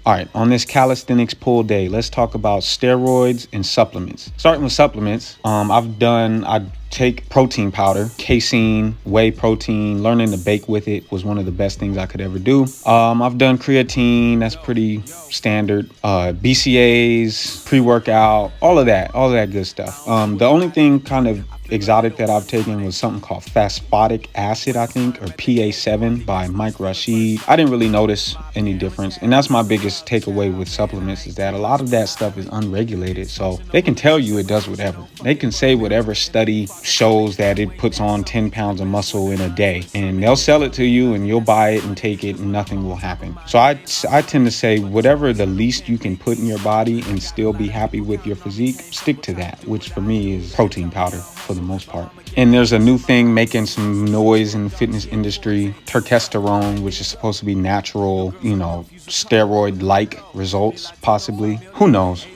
All right, on this calisthenics pull day, let's talk about steroids and supplements. Starting with supplements, I take protein powder, casein, whey protein. Learning to bake with it was one of the best things I could ever do. I've done creatine, that's pretty standard. BCAAs, pre-workout, all of that good stuff. The only thing kind of exotic that I've taken was something called phosphoric acid, I think, or PA7 by Mike Rashid. I didn't really notice any difference. And that's my biggest takeaway with supplements, is that a lot of that stuff is unregulated. So they can tell you it does whatever. They can say whatever study shows that it puts on 10 pounds of muscle in a day, and they'll sell it to you and you'll buy it and take it and nothing will happen. So I tend to say whatever the least you can put in your body and still be happy with your physique, stick to that, which for me is protein powder for the most part. And there's a new thing making some noise in the fitness industry, testosterone, which is supposed to be natural, steroid-like results, possibly. Who knows?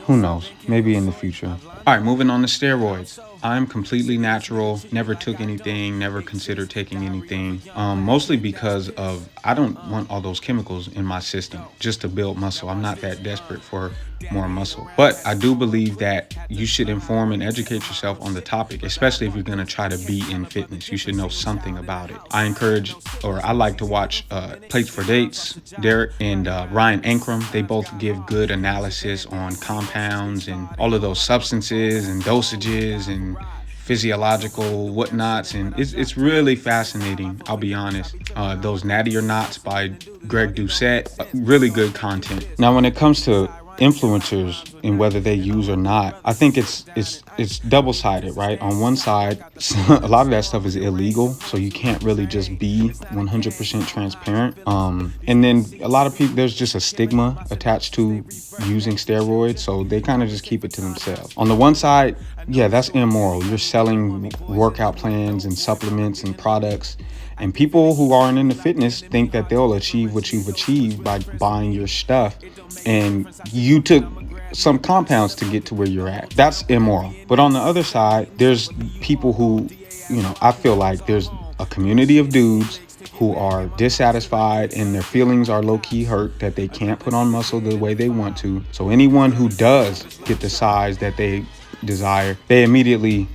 Maybe in the future. All right, moving on to steroids. I'm completely natural, never took anything, never considered taking anything, mostly because of I don't want all those chemicals in my system just to build muscle. I'm not that desperate for more muscle. But I do believe that you should inform and educate yourself on the topic, especially if you're going to try to be in fitness. You should know something about it. I like to watch Plates for Dates. Derek and Ryan Ankrum, they both give good analysis on compounds and all of those substances and dosages and physiological whatnots, and it's really fascinating. I'll be honest. Those Natty or Nots by Greg Doucette, really good content. Now, when it comes to influencers and whether they use or not, I think it's double-sided, right? On one side, a lot of that stuff is illegal, so you can't really just be 100% transparent. And then a lot of people, there's just a stigma attached to using steroids, so they kind of just keep it to themselves. On the one side, yeah, that's immoral. You're selling workout plans and supplements and products, and people who aren't into fitness think that they'll achieve what you've achieved by buying your stuff, and you took some compounds to get to where you're at. That's immoral. But on the other side, there's people who, I feel like there's a community of dudes who are dissatisfied and their feelings are low-key hurt that they can't put on muscle the way they want to. So anyone who does get the size that they desire, they immediately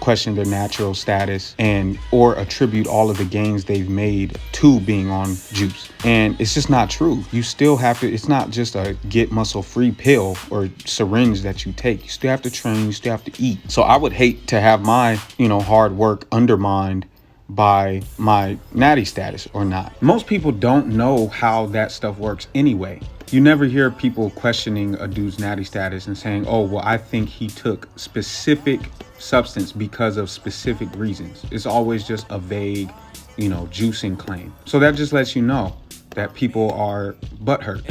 question their natural status and or attribute all of the gains they've made to being on juice. And it's just not true. You still have to, it's not just a get muscle free pill or syringe that you take. You still have to train, you still have to eat. So I would hate to have my, hard work undermined by my natty status or not. Most people don't know how that stuff works anyway. You never hear people questioning a dude's natty status and saying, oh, well, I think he took specific substance because of specific reasons. It's always just a vague, juicing claim. So that just lets you know that people are butthurt,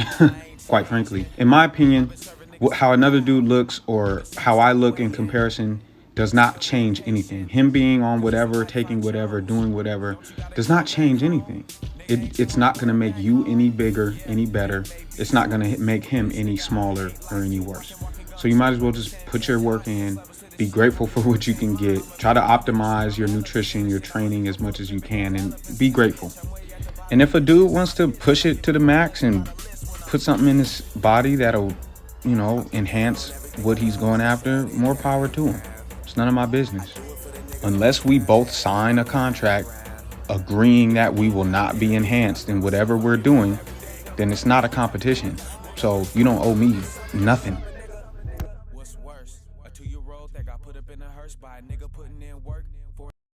quite frankly. In my opinion, how another dude looks or how I look in comparison does not change anything. Him being on whatever, taking whatever, doing whatever does not change anything. It's not going to make you any bigger, any better. It's not going to make him any smaller or any worse. So you might as well just put your work in, be grateful for what you can get, try to optimize your nutrition, your training as much as you can, and be grateful. And if a dude wants to push it to the max and put something in his body that'll, enhance what he's going after, more power to him. It's none of my business. Unless we both sign a contract agreeing that we will not be enhanced in whatever we're doing, then it's not a competition. So you don't owe me nothing. What's worse, a 2-year-old that got put up in a hearse by a nigga putting in work for